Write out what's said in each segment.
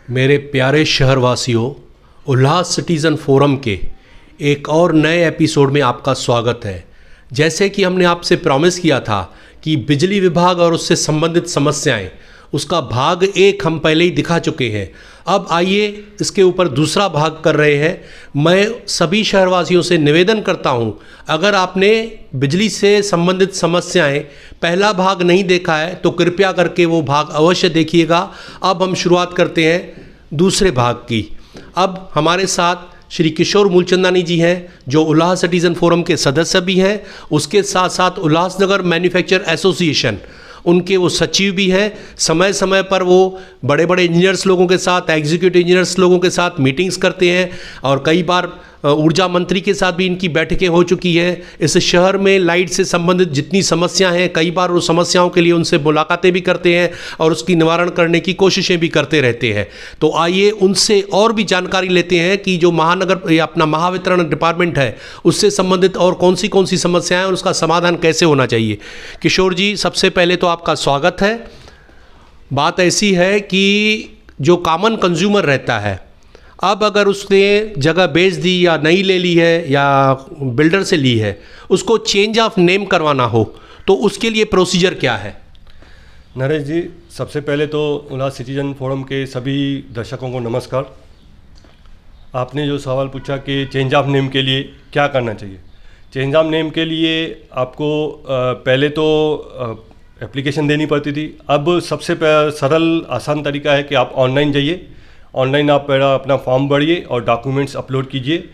मेरे प्यारे शहरवासियों, उल्लास सिटीज़न फोरम के एक और नए एपिसोड में आपका स्वागत है। जैसे कि हमने आपसे प्रॉमिस किया था कि बिजली विभाग और उससे संबंधित समस्याएं, उसका भाग 1 हम पहले ही दिखा चुके हैं। अब आइए इसके ऊपर दूसरा भाग कर रहे हैं। मैं सभी शहरवासियों से निवेदन करता हूं, अगर आपने बिजली से संबंधित समस्याएं पहला भाग नहीं देखा है तो कृपया करके वो भाग अवश्य देखिएगा। अब हम शुरुआत करते हैं दूसरे भाग की। अब हमारे साथ श्री किशोर मूलचंदानी जी हैं, जो उल्लास सिटीज़न फोरम के सदस्य भी हैं, उसके साथ साथ उल्लासनगर मैन्युफैक्चर एसोसिएशन उनके वो सचिव भी हैं। समय समय पर वो बड़े बड़े इंजीनियर्स लोगों के साथ, एग्जीक्यूटिव इंजीनियर्स लोगों के साथ मीटिंग्स करते हैं और कई बार ऊर्जा मंत्री के साथ भी इनकी बैठकें हो चुकी हैं। इस शहर में लाइट से संबंधित जितनी समस्याएं हैं, कई बार वो समस्याओं के लिए उनसे मुलाकातें भी करते हैं और उसकी निवारण करने की कोशिशें भी करते रहते हैं। तो आइए उनसे और भी जानकारी लेते हैं कि जो महानगर या अपना महावितरण डिपार्टमेंट है, उससे संबंधित और कौन सी समस्याएं और उसका समाधान कैसे होना चाहिए। किशोर जी, सबसे पहले तो आपका स्वागत है। बात ऐसी है कि जो कॉमन कंज्यूमर रहता है, अब अगर उसने जगह बेच दी या नई ले ली है या बिल्डर से ली है, उसको चेंज ऑफ नेम करवाना हो तो उसके लिए प्रोसीजर क्या है? नरेश जी, सबसे पहले तो उल्लास सिटीजन फोरम के सभी दर्शकों को नमस्कार। आपने जो सवाल पूछा कि चेंज ऑफ नेम के लिए क्या करना चाहिए। चेंज ऑफ नेम के लिए आपको पहले तो एप्लीकेशन देनी पड़ती थी। अब सबसे सरल आसान तरीका है कि आप ऑनलाइन जाइए, ऑनलाइन आप अपना फॉर्म भरिए और डॉक्यूमेंट्स अपलोड कीजिए।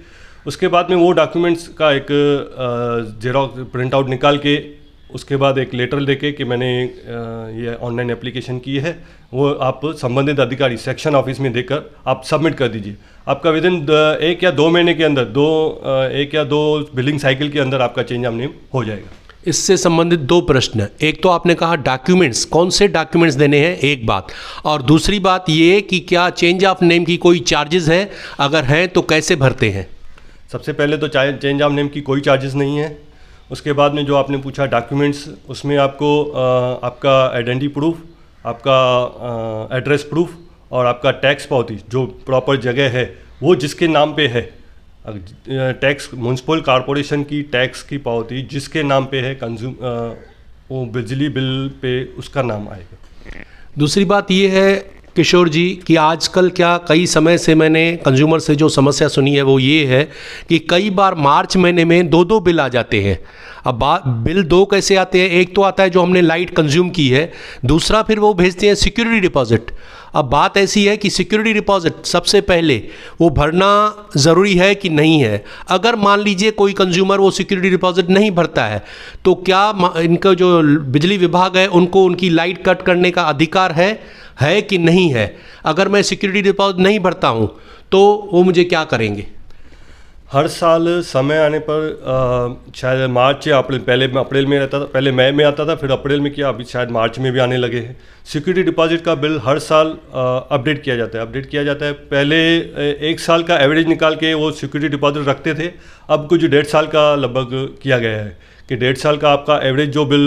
उसके बाद में वो डॉक्यूमेंट्स का एक जेरॉक्स प्रिंट आउट निकाल के, उसके बाद एक लेटर लेके कि मैंने ये ऑनलाइन एप्लीकेशन की है, वो आप संबंधित अधिकारी सेक्शन ऑफिस में देकर आप सबमिट कर दीजिए। आपका विदिन 1 या 2 महीने के अंदर 1 या 2 बिलिंग साइकिल के अंदर आपका चेंज ऑफ नेम हो जाएगा। इससे संबंधित 2 प्रश्न। एक तो आपने कहा डॉक्यूमेंट्स, कौन से डॉक्यूमेंट्स देने हैं, एक बात, और दूसरी बात ये कि क्या चेंज ऑफ नेम की कोई चार्जेस हैं, अगर हैं तो कैसे भरते हैं? सबसे पहले तो चेंज ऑफ नेम की कोई चार्जेस नहीं है। उसके बाद में जो आपने पूछा डॉक्यूमेंट्स, उसमें आपको आपका आइडेंटिटी प्रूफ, आपका एड्रेस प्रूफ और आपका टैक्स पावती, जो प्रॉपर जगह है वो जिसके नाम पे है, टैक्स म्यूनसिपल कॉरपोरेशन की टैक्स की पावती जिसके नाम पे है, वो बिजली बिल पे उसका नाम आएगा। दूसरी बात ये है किशोर जी कि आजकल क्या, कई समय से मैंने कंज्यूमर से जो समस्या सुनी है वो ये है कि कई बार मार्च महीने में 2 बिल आ जाते हैं। अब बिल 2 कैसे आते हैं? एक तो आता है जो हमने लाइट कंज्यूम की है, दूसरा फिर वो भेजते हैं सिक्योरिटी डिपॉजिट। अब बात ऐसी है कि सिक्योरिटी डिपॉजिट सबसे पहले वो भरना ज़रूरी है कि नहीं है। अगर मान लीजिए कोई कंज्यूमर वो सिक्योरिटी डिपॉजिट नहीं भरता है तो क्या इनका जो बिजली विभाग है उनको उनकी लाइट कट करने का अधिकार है कि नहीं है? अगर मैं सिक्योरिटी डिपॉजिट नहीं भरता हूँ तो वो मुझे क्या करेंगे? हर साल समय आने पर शायद मार्च या अप्रैल, पहले अप्रैल में रहता था, पहले मई में आता था, फिर अप्रैल में किया, अभी शायद मार्च में भी आने लगे हैं। सिक्योरिटी डिपॉजिट का बिल हर साल अपडेट किया जाता है। पहले 1 साल का एवरेज निकाल के वो सिक्योरिटी डिपॉजिट रखते थे। अब कुछ 1.5 साल का लगभग किया गया है कि 1.5 साल का आपका एवरेज जो बिल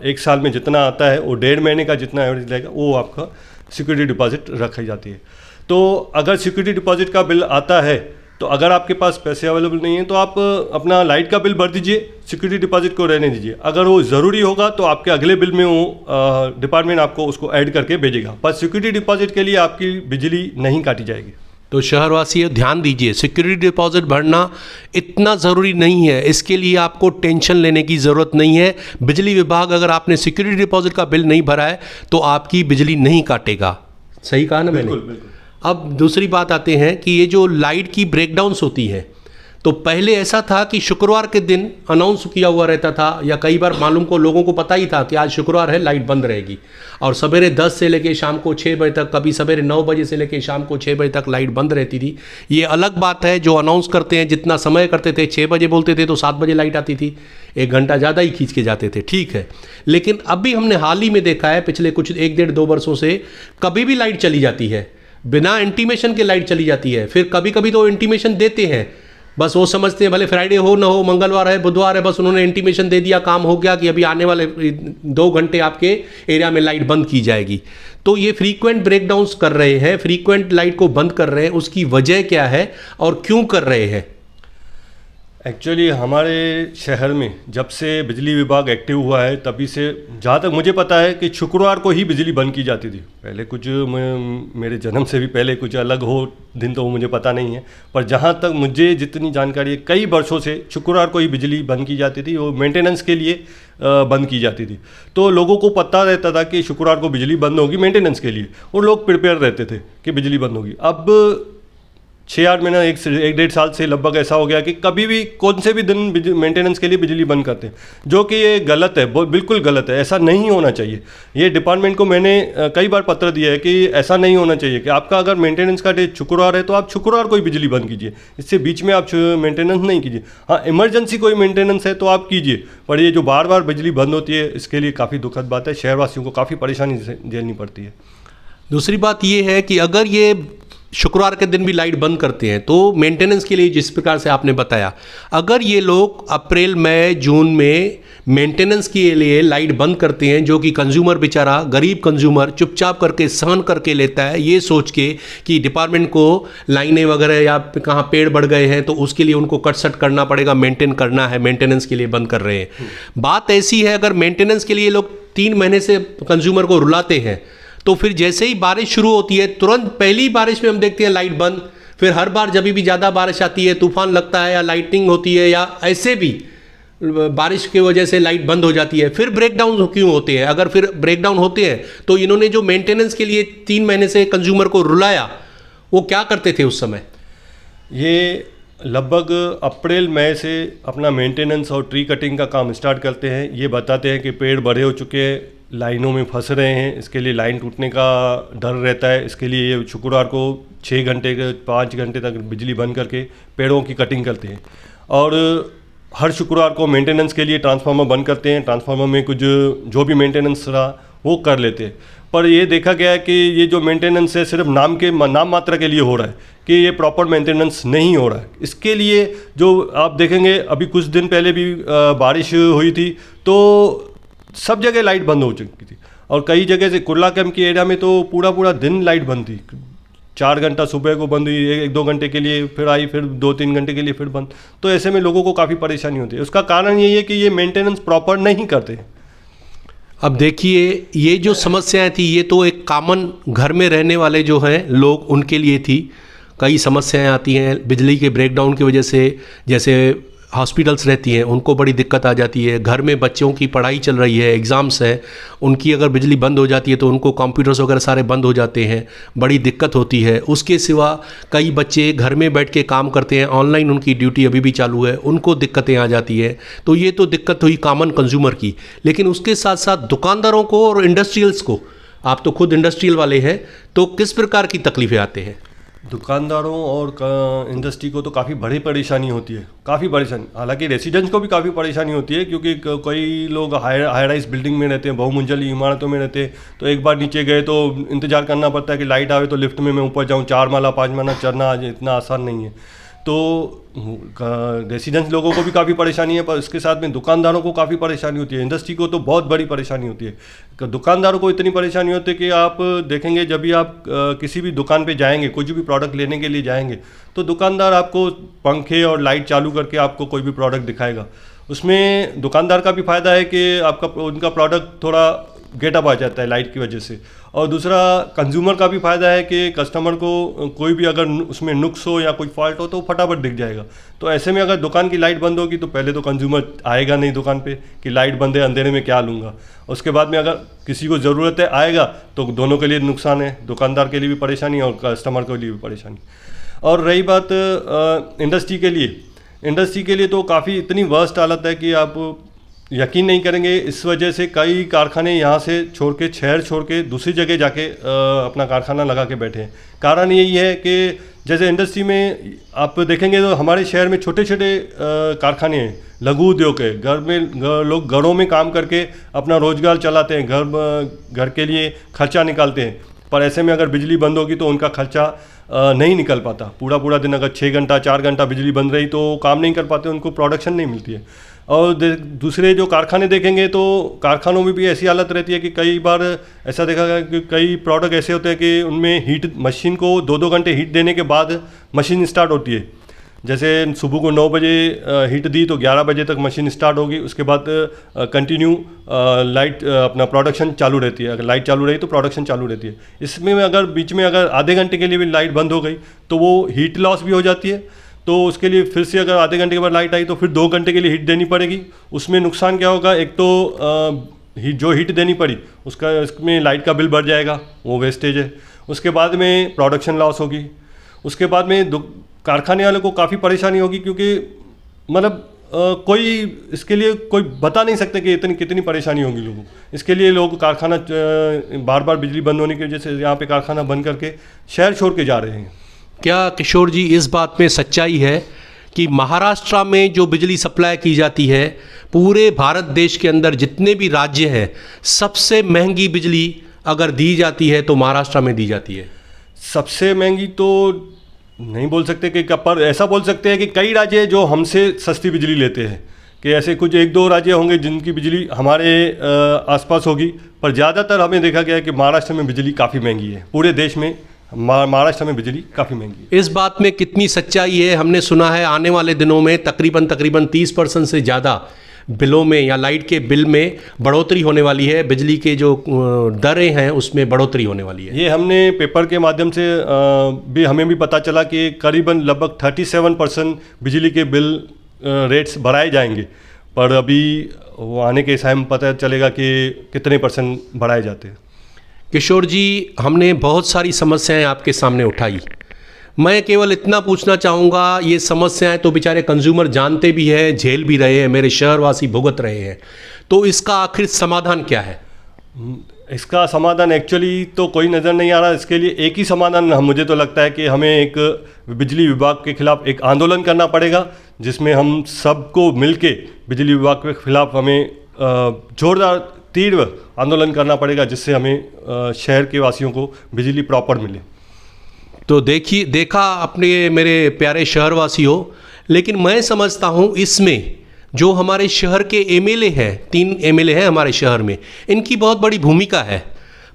1 साल में जितना आता है, वो 1.5 महीने का जितना एवरेज रहेगा वो आपका सिक्योरिटी डिपॉजिट रखी जाती है। तो अगर सिक्योरिटी डिपॉजिट का बिल आता है तो अगर आपके पास पैसे अवेलेबल नहीं है तो आप अपना लाइट का बिल भर दीजिए, सिक्योरिटी डिपॉजिट को रहने दीजिए। अगर वो ज़रूरी होगा तो आपके अगले बिल में वो डिपार्टमेंट आपको उसको ऐड करके भेजेगा, पर सिक्योरिटी डिपॉजिट के लिए आपकी बिजली नहीं काटी जाएगी। तो शहरवासी ध्यान दीजिए, सिक्योरिटी डिपॉजिट भरना इतना ज़रूरी नहीं है, इसके लिए आपको टेंशन लेने की ज़रूरत नहीं है। बिजली विभाग अगर आपने सिक्योरिटी डिपॉजिट का बिल नहीं भरा है तो आपकी बिजली नहीं काटेगा। सही कहा ना मैंने? बिल्कुल। अब दूसरी बात आते हैं कि ये जो लाइट की ब्रेकडाउन्स होती है, तो पहले ऐसा था कि शुक्रवार के दिन अनाउंस किया हुआ रहता था, या कई बार मालूम को लोगों को पता ही था कि आज शुक्रवार है, लाइट बंद रहेगी, और सवेरे 10 से लेके शाम को 6 बजे तक, कभी सवेरे 9 बजे से लेके शाम को 6 बजे तक लाइट बंद रहती थी। ये अलग बात है, जो अनाउंस करते हैं जितना समय करते थे, 6 बजे बोलते थे तो 7 बजे लाइट आती थी, 1 घंटा ज़्यादा ही खींच के जाते थे, ठीक है। लेकिन अभी हमने हाल ही में देखा है, पिछले कुछ 1-1.5-2 वर्षों से कभी भी लाइट चली जाती है, बिना इंटीमेशन के लाइट चली जाती है। फिर कभी कभी तो इंटीमेशन देते हैं, बस वो समझते हैं भले फ्राइडे हो ना हो, मंगलवार है, बुधवार है, बस उन्होंने इंटीमेशन दे दिया, काम हो गया कि अभी आने वाले 2 घंटे आपके एरिया में लाइट बंद की जाएगी। तो ये फ्रीक्वेंट ब्रेकडाउन्स कर रहे हैं, फ्रीक्वेंट लाइट को बंद कर रहे हैं, उसकी वजह क्या है और क्यों कर रहे हैं? एक्चुअली हमारे शहर में जब से बिजली विभाग एक्टिव हुआ है तभी से, जहाँ तक मुझे पता है, कि शुक्रवार को ही बिजली बंद की जाती थी। पहले कुछ मेरे जन्म से भी पहले कुछ अलग हो दिन तो मुझे पता नहीं है, पर जहाँ तक मुझे जितनी जानकारी है कई वर्षों से शुक्रवार को ही बिजली बंद की जाती थी। वो मेंटेनेंस के लिए बंद की जाती थी। तो लोगों को पता रहता था कि शुक्रवार को बिजली बंद होगी मेंटेनेंस के लिए, और लोग प्रिपेयर रहते थे कि बिजली बंद होगी। अब 6-8 महीना, 1-1.5 साल से लगभग ऐसा हो गया कि कभी भी कौन से भी दिन मेंटेनेंस के लिए बिजली बंद करते हैं, जो कि ये गलत है, बिल्कुल गलत है। ऐसा नहीं होना चाहिए। ये डिपार्टमेंट को मैंने कई बार पत्र दिया है कि ऐसा नहीं होना चाहिए कि आपका अगर मेंटेनेंस का डे शुक्रवार है तो आप शुक्रवार को ही बिजली बंद कीजिए, इससे बीच में आप मेंटेनेंस नहीं कीजिए। हाँ, इमरजेंसी कोई मेंटेनेंस है तो आप कीजिए, पर ये जो बार बार बिजली बंद होती है इसके लिए काफ़ी दुखद बात है। शहरवासियों को काफ़ी परेशानी झेलनी पड़ती है। दूसरी बात ये है कि अगर ये शुक्रवार के दिन भी लाइट बंद करते हैं तो मेंटेनेंस के लिए, जिस प्रकार से आपने बताया, अगर ये लोग अप्रैल मई जून में मेंटेनेंस के लिए लाइट बंद करते हैं, जो कि कंज्यूमर बेचारा, गरीब कंज्यूमर चुपचाप करके सहन करके लेता है, ये सोच के कि डिपार्टमेंट को लाइनें वगैरह या कहाँ पेड़ बढ़ गए हैं तो उसके लिए उनको कट सट करना पड़ेगा, मेंटेन करना है, मेंटेनेंस के लिए बंद कर रहे हैं। बात ऐसी है, अगर मेंटेनेंस के लिए लोग 3 महीने से कंज्यूमर को रुलाते हैं तो फिर जैसे ही बारिश शुरू होती है तुरंत पहली बारिश में हम देखते हैं लाइट बंद। फिर हर बार जब भी ज़्यादा बारिश आती है, तूफान लगता है या लाइटिंग होती है या ऐसे भी बारिश की वजह से लाइट बंद हो जाती है, फिर ब्रेकडाउन क्यों होते हैं? अगर फिर ब्रेकडाउन होते हैं तो इन्होंने जो मेंटेनेंस के लिए 3 महीने से कंज्यूमर को रुलाया, वो क्या करते थे उस समय? ये लगभग अप्रैल मई से अपना मेंटेनेंस और ट्री कटिंग का काम स्टार्ट करते हैं। ये बताते हैं कि पेड़ बड़े हो चुके हैं, लाइनों में फंस रहे हैं, इसके लिए लाइन टूटने का डर रहता है। इसके लिए ये शुक्रवार को 6 घंटे के 5 घंटे तक बिजली बंद करके पेड़ों की कटिंग करते हैं। और हर शुक्रवार को मेंटेनेंस के लिए ट्रांसफार्मर बंद करते हैं। ट्रांसफार्मर में कुछ जो भी मेंटेनेंस रहा वो कर लेते हैं। पर ये देखा गया है कि ये जो मेंटेनेंस है सिर्फ नाम मात्र के लिए हो रहा है, कि ये प्रॉपर मेंटेनेंस नहीं हो रहा है। इसके लिए जो आप देखेंगे, अभी कुछ दिन पहले भी बारिश हुई थी तो सब जगह लाइट बंद हो चुकी थी, और कई जगह से कुर्ला कैंप की एरिया में तो पूरा दिन लाइट बंद थी। 4 घंटा सुबह को बंद हुई, 1-2 घंटे के लिए फिर आई, फिर 2-3 घंटे के लिए फिर बंद। तो ऐसे में लोगों को काफ़ी परेशानी होती है। उसका कारण यही है कि ये मेंटेनेंस प्रॉपर नहीं करते। अब देखिए, ये जो समस्याएं थी ये तो एक कॉमन घर में रहने वाले जो हैं लोग, उनके लिए थी। कई समस्याएं आती हैं बिजली के ब्रेकडाउन की वजह से, जैसे हॉस्पिटल्स रहती हैं उनको बड़ी दिक्कत आ जाती है। घर में बच्चों की पढ़ाई चल रही है, एग्ज़ाम्स हैं, उनकी अगर बिजली बंद हो जाती है तो उनको कंप्यूटर्स वगैरह सारे बंद हो जाते हैं, बड़ी दिक्कत होती है। उसके सिवा कई बच्चे घर में बैठ के काम करते हैं, ऑनलाइन उनकी ड्यूटी अभी भी चालू है, उनको दिक्कतें आ जाती है। तो ये तो दिक्कत हुई कॉमन कंज्यूमर की, लेकिन उसके साथ साथ दुकानदारों को और इंडस्ट्रियल्स को, आप तो खुद इंडस्ट्रियल वाले हैं, तो किस प्रकार की तकलीफ़ें आते हैं? दुकानदारों और इंडस्ट्री को तो काफ़ी बड़ी परेशानी होती है, काफ़ी परेशानी। हालांकि रेसिडेंट्स को भी काफ़ी परेशानी होती है, क्योंकि कई लोग हाई राइज बिल्डिंग में रहते हैं, बहुमंजिली इमारतों में रहते हैं। तो एक बार नीचे गए तो इंतज़ार करना पड़ता है कि लाइट आवे तो लिफ्ट में मैं ऊपर जाऊँ। 4 माला 5 माला चढ़ना आज इतना आसान नहीं है। तो रेसिडेंट्स लोगों को भी काफ़ी परेशानी है, पर इसके साथ में दुकानदारों को काफ़ी परेशानी होती है। इंडस्ट्री को तो बहुत बड़ी परेशानी होती है। दुकानदारों को इतनी परेशानी होती है कि आप देखेंगे, जब भी आप किसी भी दुकान पे जाएंगे, कुछ भी प्रोडक्ट लेने के लिए जाएंगे, तो दुकानदार आपको पंखे और लाइट चालू करके आपको कोई भी प्रोडक्ट दिखाएगा। उसमें दुकानदार का भी फ़ायदा है कि उनका प्रोडक्ट थोड़ा गेटअप आ जाता है लाइट की वजह से, और दूसरा कंज्यूमर का भी फ़ायदा है कि कस्टमर को कोई भी अगर उसमें नुक्स हो या कोई फॉल्ट हो तो फटाफट दिख जाएगा। तो ऐसे में अगर दुकान की लाइट बंद होगी तो पहले तो कंज्यूमर आएगा नहीं दुकान पे कि लाइट बंद है, अंधेरे में क्या लूँगा। उसके बाद में अगर किसी को ज़रूरत है आएगा तो दोनों के लिए नुकसान है, दुकानदार के लिए भी परेशानी और कस्टमर के लिए भी परेशानी। और रही बात इंडस्ट्री के लिए तो काफ़ी इतनी वर्स्ट हालत है कि आप यकीन नहीं करेंगे। इस वजह से कई कारखाने यहाँ से छोड़ के, शहर छोड़ के दूसरी जगह जाके अपना कारखाना लगा के बैठे हैं। कारण यही है कि जैसे इंडस्ट्री में आप देखेंगे तो हमारे शहर में छोटे छोटे कारखाने हैं, लघु उद्योग है। लोग घरों में काम करके अपना रोजगार चलाते हैं, घर के लिए खर्चा निकालते हैं। पर ऐसे में अगर बिजली बंद होगी तो उनका खर्चा नहीं निकल पाता। पूरा दिन अगर 6 घंटा 4 घंटा बिजली बंद रही तो काम नहीं कर पाते, उनको प्रोडक्शन नहीं मिलती है। और दूसरे जो कारखाने देखेंगे तो कारखानों में भी ऐसी हालत रहती है कि कई बार ऐसा देखा गया कि कई प्रोडक्ट ऐसे होते हैं कि उनमें हीट, मशीन को 2-2 घंटे हीट देने के बाद मशीन स्टार्ट होती है। जैसे सुबह को 9 बजे हीट दी तो 11 बजे तक मशीन स्टार्ट होगी, उसके बाद कंटिन्यू लाइट अपना प्रोडक्शन चालू रहती है। अगर लाइट चालू रही तो प्रोडक्शन चालू रहती है। इसमें अगर बीच में अगर आधे घंटे के लिए भी लाइट बंद हो गई तो वो हीट लॉस भी हो जाती है। तो उसके लिए फिर से अगर आधे घंटे के बाद लाइट आई तो फिर 2 घंटे के लिए हीट देनी पड़ेगी। उसमें नुकसान क्या होगा, एक तो जो हीट देनी पड़ी उसमें लाइट का बिल बढ़ जाएगा, वो वेस्टेज है। उसके बाद में प्रोडक्शन लॉस होगी। उसके बाद में कारखाने वालों को काफ़ी परेशानी होगी, क्योंकि मतलब कोई इसके लिए कोई बता नहीं सकते कि कितनी परेशानी होगी लोगों को। इसके लिए लोग कारखाना बार बार बिजली बंद होने की वजह से यहाँ पे कारखाना बंद करके शहर छोड़ के जा रहे हैं। क्या किशोर जी इस बात में सच्चाई है कि महाराष्ट्र में जो बिजली सप्लाई की जाती है, पूरे भारत देश के अंदर जितने भी राज्य हैं, सबसे महंगी बिजली अगर दी जाती है तो महाराष्ट्र में दी जाती है? सबसे महंगी तो नहीं बोल सकते कि पर ऐसा बोल सकते हैं कि कई राज्य हैं जो हमसे सस्ती बिजली लेते हैं, कि ऐसे कुछ 1-2 राज्य होंगे जिनकी बिजली हमारे आसपास होगी, पर ज़्यादातर हमें देखा गया है कि महाराष्ट्र में बिजली काफ़ी महंगी है। पूरे देश में महाराष्ट्र में बिजली काफ़ी महंगी है। इस बात में कितनी सच्चाई है? हमने सुना है आने वाले दिनों में तकरीबन 30% से ज़्यादा बिलों में या लाइट के बिल में बढ़ोतरी होने वाली है, बिजली के जो दरें हैं उसमें बढ़ोतरी होने वाली है। ये हमने पेपर के माध्यम से भी हमें भी पता चला कि करीबन लगभग 37% बिजली के बिल रेट्स बढ़ाए जाएंगे, पर अभी वो आने के टाइम पता चलेगा कि कितने % बढ़ाए जाते हैं। किशोर जी, हमने बहुत सारी समस्याएं आपके सामने उठाई। मैं केवल इतना पूछना चाहूँगा, ये समस्याएं तो बेचारे कंज्यूमर जानते भी हैं, झेल भी रहे हैं, मेरे शहरवासी भुगत रहे हैं, तो इसका आखिर समाधान क्या है? इसका समाधान एक्चुअली तो कोई नज़र नहीं आ रहा। इसके लिए एक ही समाधान मुझे तो लगता है कि हमें एक बिजली विभाग के खिलाफ एक आंदोलन करना पड़ेगा, जिसमें हम सबको मिलके बिजली विभाग के खिलाफ हमें जोरदार तीव्र आंदोलन करना पड़ेगा, जिससे हमें शहर के वासियों को बिजली प्रॉपर मिले। तो देखा अपने मेरे प्यारे शहरवासियों, लेकिन मैं समझता हूँ इसमें जो हमारे शहर के एमएलए हैं, 3 एमएलए हैं हमारे शहर में, इनकी बहुत बड़ी भूमिका है।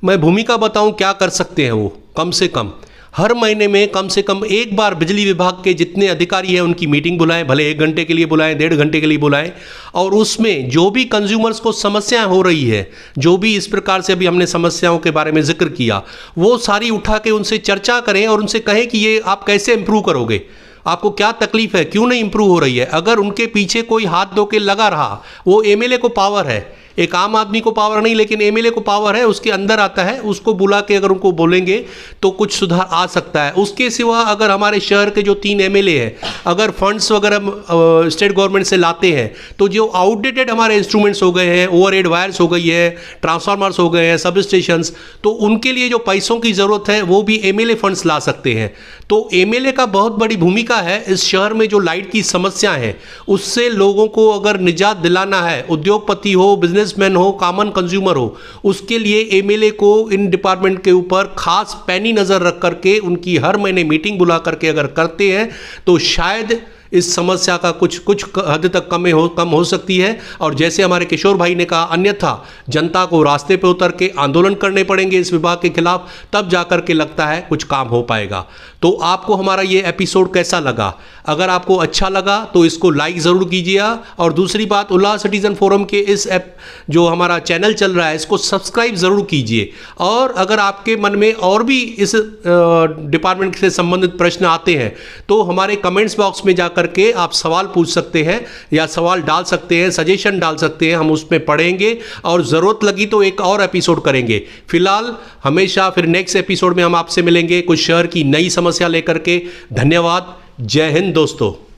मैं भूमिका बताऊँ क्या कर सकते हैं वो? कम से कम हर महीने में कम से कम एक बार बिजली विभाग के जितने अधिकारी हैं उनकी मीटिंग बुलाएं, भले 1 घंटे के लिए बुलाएं, 1.5 घंटे के लिए बुलाएं, और उसमें जो भी कंज्यूमर्स को समस्याएं हो रही है, जो भी इस प्रकार से अभी हमने समस्याओं के बारे में जिक्र किया, वो सारी उठा के उनसे चर्चा करें और उनसे कहें कि ये आप कैसे इम्प्रूव करोगे, आपको क्या तकलीफ है, क्यों नहीं इम्प्रूव हो रही है। अगर उनके पीछे कोई हाथ धो के लगा रहा, वो एमएलए को पावर है, एक आम आदमी को पावर नहीं, लेकिन एमएलए को पावर है, उसके अंदर आता है, उसको बुला के अगर उनको बोलेंगे तो कुछ सुधार आ सकता है। उसके सिवा अगर हमारे शहर के जो 3 एमएलए हैं अगर फंड्स वगैरह स्टेट गवर्नमेंट से लाते हैं, तो जो आउटडेटेड हमारे इंस्ट्रूमेंट्स हो गए हैं, ओवरहेड वायर्स हो गई है, ट्रांसफार्मर्स हो गए हैं, सब स्टेशंस, तो उनके लिए जो पैसों की ज़रूरत है वो भी एमएलए फंड्स ला सकते हैं। तो एमएलए का बहुत बड़ी भूमिका है इस शहर में जो लाइट की समस्या है उससे लोगों को अगर निजात दिलाना है, उद्योगपति हो, बिजनेसमैन हो, कॉमन कंज्यूमर हो, उसके लिए एमएलए को इन डिपार्टमेंट के ऊपर खास पैनी नज़र रख करके उनकी हर महीने मीटिंग बुला करके अगर करते हैं तो शायद इस समस्या का कुछ हद तक कम हो सकती है। और जैसे हमारे किशोर भाई ने कहा, अन्यथा जनता को रास्ते पे उतर के आंदोलन करने पड़ेंगे इस विभाग के खिलाफ, तब जाकर के लगता है कुछ काम हो पाएगा। तो आपको हमारा ये एपिसोड कैसा लगा? अगर आपको अच्छा लगा तो इसको लाइक ज़रूर कीजिएगा, और दूसरी बात, उल्लास सिटीज़न फोरम के इस ऐप जो हमारा चैनल चल रहा है इसको सब्सक्राइब ज़रूर कीजिए। और अगर आपके मन में और भी इस डिपार्टमेंट से संबंधित प्रश्न आते हैं तो हमारे कमेंट्स बॉक्स में जाकर के आप सवाल पूछ सकते हैं या सवाल डाल सकते हैं, सजेशन डाल सकते हैं, हम उसमें पढ़ेंगे और ज़रूरत लगी तो एक और एपिसोड करेंगे। फिलहाल हमेशा फिर नेक्स्ट एपिसोड में हम आपसे मिलेंगे कुछ शहर की नई समस्या लेकर के। धन्यवाद। जय हिंद दोस्तों।